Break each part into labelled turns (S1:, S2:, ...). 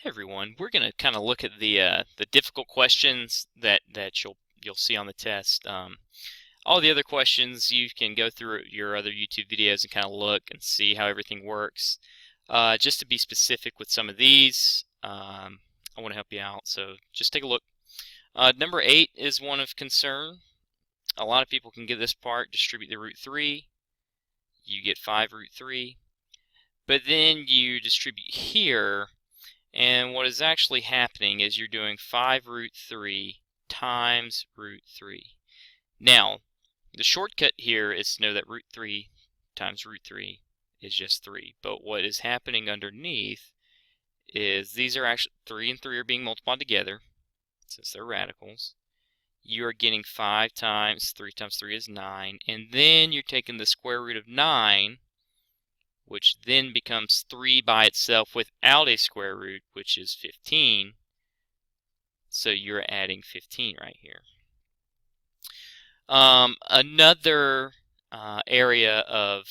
S1: Everyone, we're going to kind of look at the difficult questions that you'll see on the test. All the other questions you can go through your other YouTube videos and kind of look and see how everything works. Just to be specific with some of these, I want to help you out. So just take a look. Number 8 is one of concern. A lot of people can get this part. Distribute the root 3. You get 5 root 3. But then you distribute here. And what is actually happening is you're doing 5 root 3 times root 3. Now, the shortcut here is to know that root 3 times root 3 is just 3. But what is happening underneath is these are actually 3 and 3 are being multiplied together since they're radicals. You are getting 5 times 3 times 3 is 9. And then you're taking the square root of 9, which then becomes 3 by itself without a square root, which is 15. So you're adding 15 right here. Another area of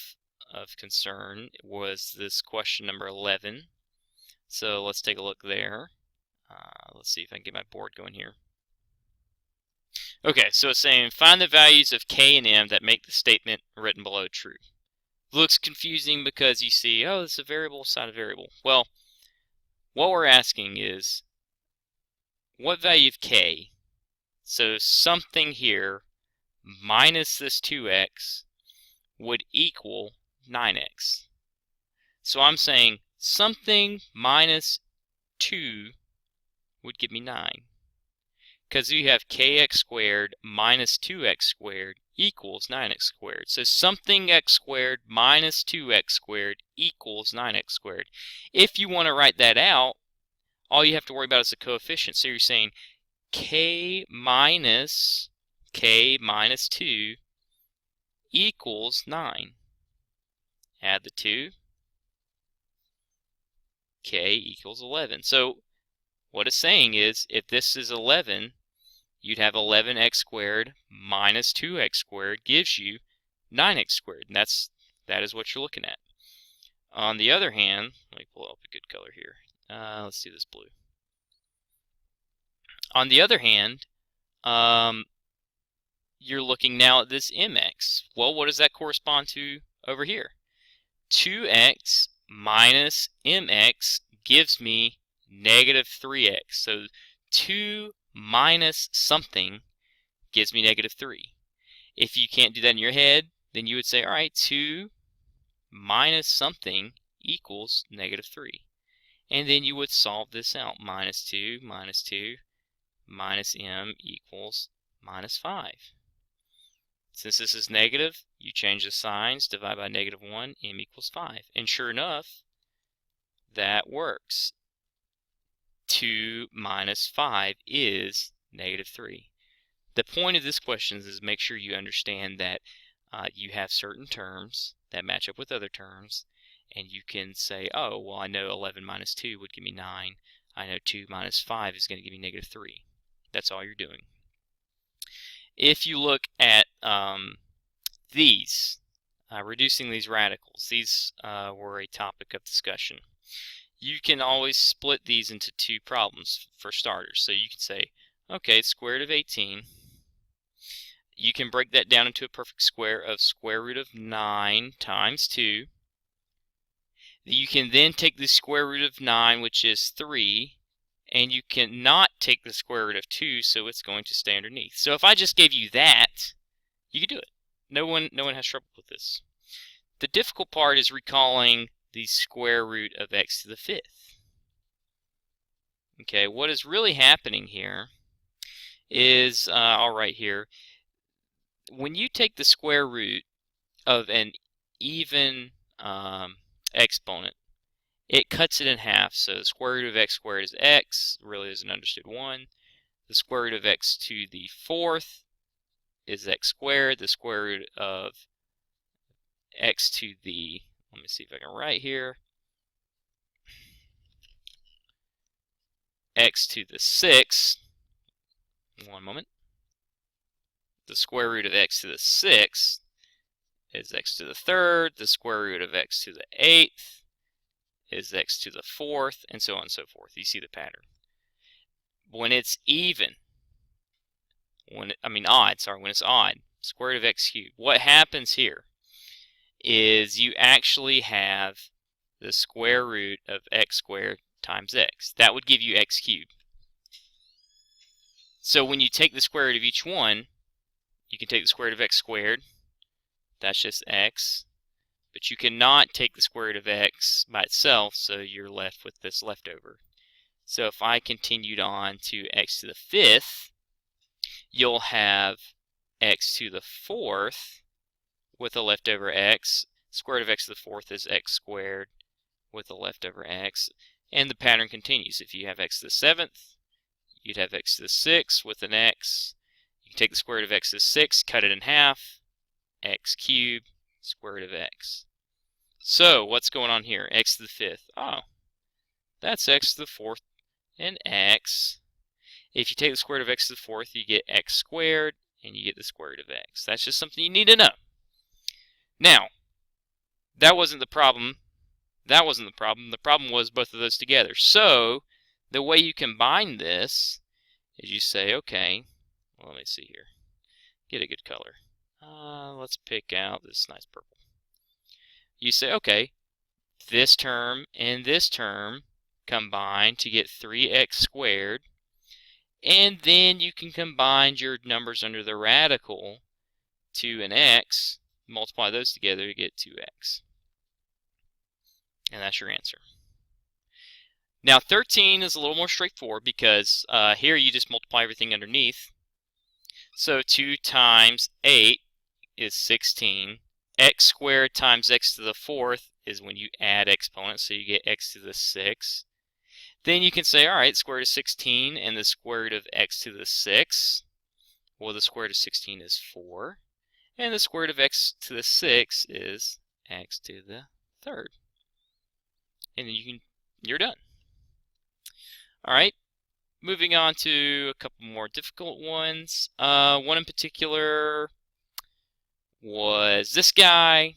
S1: concern was this question number 11. So let's take a look there. Let's see if I can get my board going here. Okay, so it's saying find the values of k and m that make the statement written below true. Looks confusing because you see, oh, this is a variable, it's not a variable. Well, what we're asking is, what value of k? So something here minus this 2x would equal 9x. So I'm saying something minus 2 would give me 9. Because you have kx squared minus 2x squared equals 9x squared. So something x squared minus 2x squared equals 9x squared. If you want to write that out, all you have to worry about is the coefficient. So you're saying k minus 2 equals 9. Add the 2. K equals 11. So what it's saying is, if this is 11, you'd have 11x squared minus 2x squared gives you 9x squared. And that is what you're looking at. On the other hand, let me pull up a good color here. Let's do this blue. On the other hand, you're looking now at this mx. Well, what does that correspond to over here? 2x minus mx gives me negative 3x. So 2 minus something gives me negative 3. If you can't do that in your head, then you would say, all right, 2 minus something equals negative 3. And then you would solve this out. Minus 2 minus m equals minus 5. Since this is negative, you change the signs, divide by negative 1, m equals 5. And sure enough, that works. 2 minus 5 is negative 3. The point of this question is make sure you understand that you have certain terms that match up with other terms, and you can say, oh, well, I know 11 minus 2 would give me 9. I know 2 minus 5 is going to give me negative 3. That's all you're doing. If you look at these, reducing these radicals, these were a topic of discussion. You can always split these into two problems for starters. So you can say, okay, square root of 18. You can break that down into a perfect square of square root of 9 times 2. You can then take the square root of 9, which is 3, and you cannot take the square root of 2, so it's going to stay underneath. So if I just gave you that, you could do it. No one has trouble with this. The difficult part is recalling the square root of x to the 5th. Okay, what is really happening here is, I'll write here, when you take the square root of an even exponent, it cuts it in half. So the square root of x squared is x, really is an understood 1. The square root of x to the 4th is x squared. The square root of x to the, let me see if I can write here, x to the 6th, one moment, the square root of x to the 6th is x to the 3rd, the square root of x to the 8th is x to the 4th, and so on and so forth. You see the pattern. When it's even, when it's odd, square root of x cubed, what happens here is you actually have the square root of x squared times x. That would give you x cubed. So when you take the square root of each one, you can take the square root of x squared, that's just x, but you cannot take the square root of x by itself, so you're left with this leftover. So if I continued on to x to the 5th, you'll have x to the 4th with a leftover x. Square root of x to the 4th is x squared with a leftover x. And the pattern continues. If you have x to the 7th, you'd have x to the 6th with an x. You can take the square root of x to the 6th, cut it in half, x cubed, square root of x. So what's going on here? X to the 5th. Oh, that's x to the 4th and x. If you take the square root of x to the 4th, you get x squared, and you get the square root of x. That's just something you need to know. Now, that wasn't the problem. That wasn't the problem. The problem was both of those together. So, the way you combine this is you say, okay, well, let me see here. Get a good color. Let's pick out this nice purple. You say, okay, this term and this term combine to get 3x squared, and then you can combine your numbers under the radical, 2 and x, multiply those together to get 2x. And that's your answer. Now 13 is a little more straightforward because here you just multiply everything underneath. So 2 times 8 is 16. X squared times x to the 4th is when you add exponents, so you get x to the 6th. Then you can say, all right, square root of 16 and the square root of x to the 6th. Well, the square root of 16 is 4. And the square root of x to the 6th is x to the 3rd. And then you're done. All right, moving on to a couple more difficult ones. One in particular was this guy.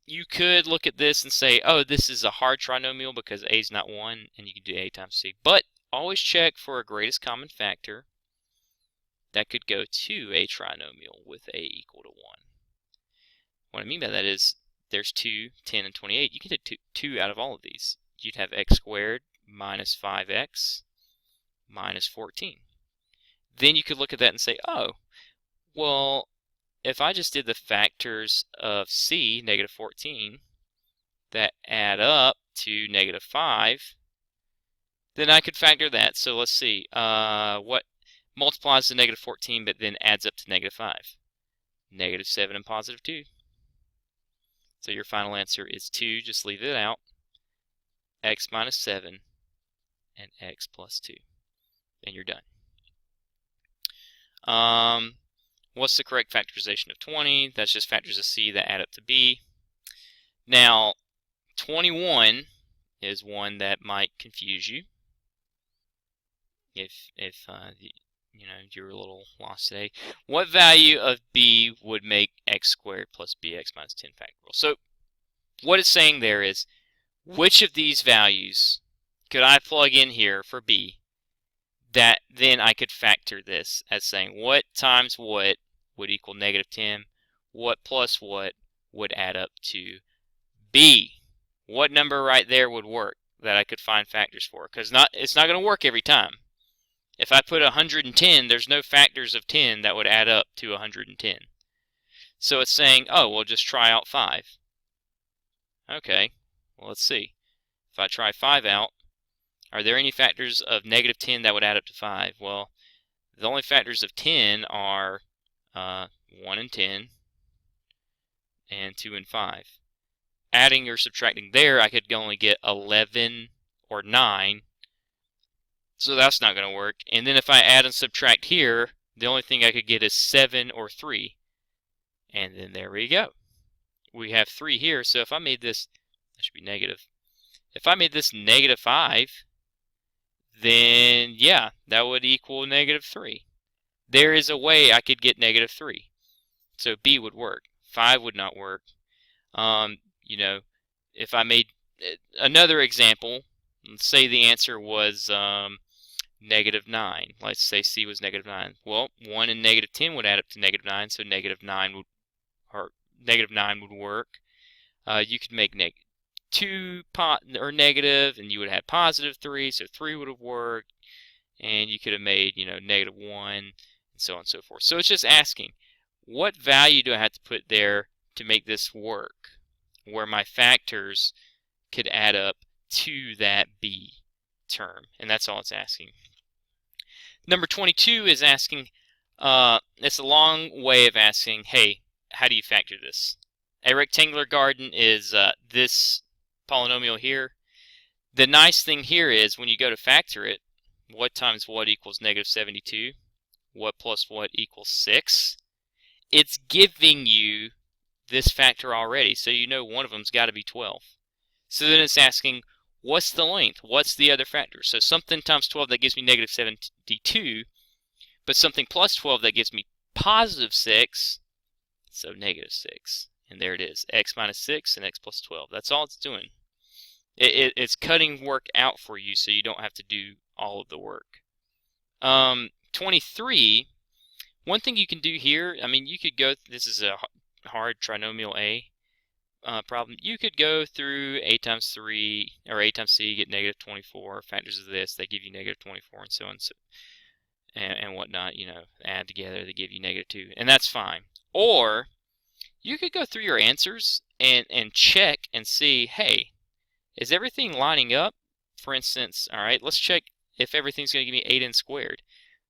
S1: You could look at this and say, oh, this is a hard trinomial because a is not 1, and you can do a times c. But always check for a greatest common factor that could go to a trinomial with a equal to 1. What I mean by that is there's 2, 10, and 28. You can take 2 out of all of these. You'd have x squared minus 5x minus 14. Then you could look at that and say, oh, well, if I just did the factors of c, negative 14, that add up to negative 5, then I could factor that. So let's see, what multiplies to negative 14 but then adds up to negative 5? Negative 7 and positive 2. So your final answer is 2, just leave it out, x minus 7, and x plus 2. And you're done. What's the correct factorization of 20? That's just factors of c that add up to b. Now, 21 is one that might confuse you. If you're a little lost today. What value of b would make x squared plus bx minus 10 factorial? So, what it's saying there is, which of these values could I plug in here for b that then I could factor this as saying what times what would equal negative 10, what plus what would add up to b. What number right there would work that I could find factors for? Because it's not going to work every time. If I put 110, there's no factors of 10 that would add up to 110. So it's saying, oh, well, just try out 5. Okay, well, let's see. If I try 5 out, are there any factors of negative 10 that would add up to 5? Well, the only factors of 10 are 1 and 10, and 2 and 5. Adding or subtracting there, I could only get 11 or 9. So that's not going to work. And then if I add and subtract here, the only thing I could get is 7 or 3. And then there we go. We have 3 here, so if I made this, that should be negative. If I made this negative 5, then yeah, that would equal negative 3. There is a way I could get negative 3. So B would work. 5 would not work. If I made another example, let's say the answer was -9. Let's say C was -9. Well, 1 and -10 would add up to -9, so -9 would, or -9 would work. You could make -2 or negative, and you would have +3, so 3 would have worked. And you could have made, -1, and so on and so forth. So it's just asking, what value do I have to put there to make this work, where my factors could add up to that B term? And that's all it's asking. Number 22 is asking, it's a long way of asking, hey, how do you factor this? A rectangular garden is this polynomial here. The nice thing here is when you go to factor it, what times what equals -72? What plus what equals 6? It's giving you this factor already, so you know one of them's got to be 12. So then it's asking, what's the length? What's the other factor? So something times 12 that gives me -72, but something plus 12 that gives me +6, so -6. And there it is, x minus 6 and x plus 12. That's all it's doing. It's cutting work out for you so you don't have to do all of the work. 23, one thing you can do here, I mean, you could go, this is a hard trinomial A problem. You could go through a times 3, or a times c, get -24, factors of this, they give you -24, and so on, and whatnot, add together, they give you -2, and that's fine. Or, you could go through your answers and check and see, hey, is everything lining up? For instance, all right, let's check if everything's going to give me 8n squared.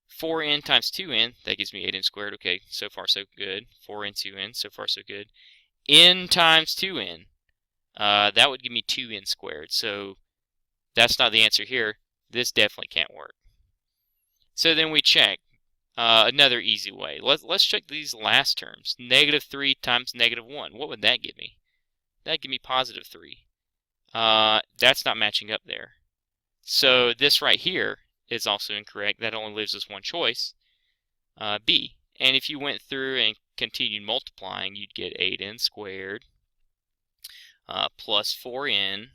S1: 4n times 2n, that gives me 8n squared. Okay, so far so good. 4n, 2n, so far so good. N times 2n, that would give me 2n squared. So that's not the answer here. This definitely can't work. So then we check another easy way. Let's check these last terms. -3 times -1. What would that give me? That'd give me +3. That's not matching up there. So this right here is also incorrect. That only leaves us one choice, B. And if you went through and continued multiplying, you'd get 8n squared plus 4n.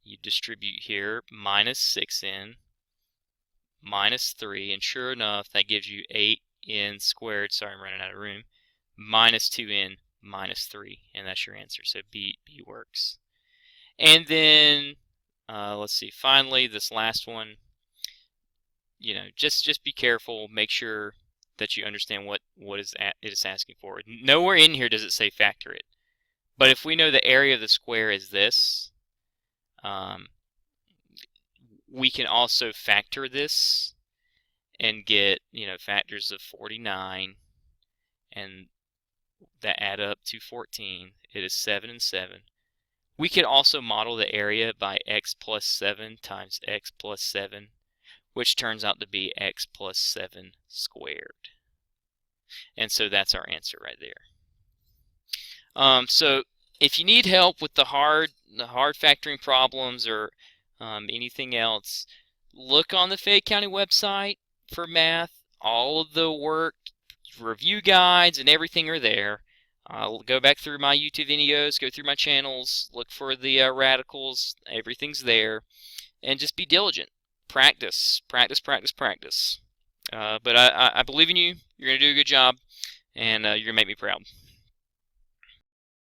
S1: You distribute here, minus 6n minus 3. And sure enough, that gives you 8n squared. Sorry, I'm running out of room. Minus 2n minus 3. And that's your answer. So B works. And then, let's see, finally, this last one, just be careful. Make sure that you understand what it is asking for. Nowhere in here does it say factor it. But if we know the area of the square is this, we can also factor this and get, factors of 49, and that add up to 14. It is 7 and 7. We could also model the area by x plus 7 times x plus 7, which turns out to be x plus 7 squared. And so that's our answer right there. So if you need help with the hard factoring problems or anything else, look on the Fayette County website for math. All of the work, review guides, and everything are there. I'll go back through my YouTube videos, go through my channels, look for the radicals. Everything's there. And just be diligent. Practice, practice, practice, practice. But I believe in you. You're going to do a good job, and you're going to make me proud.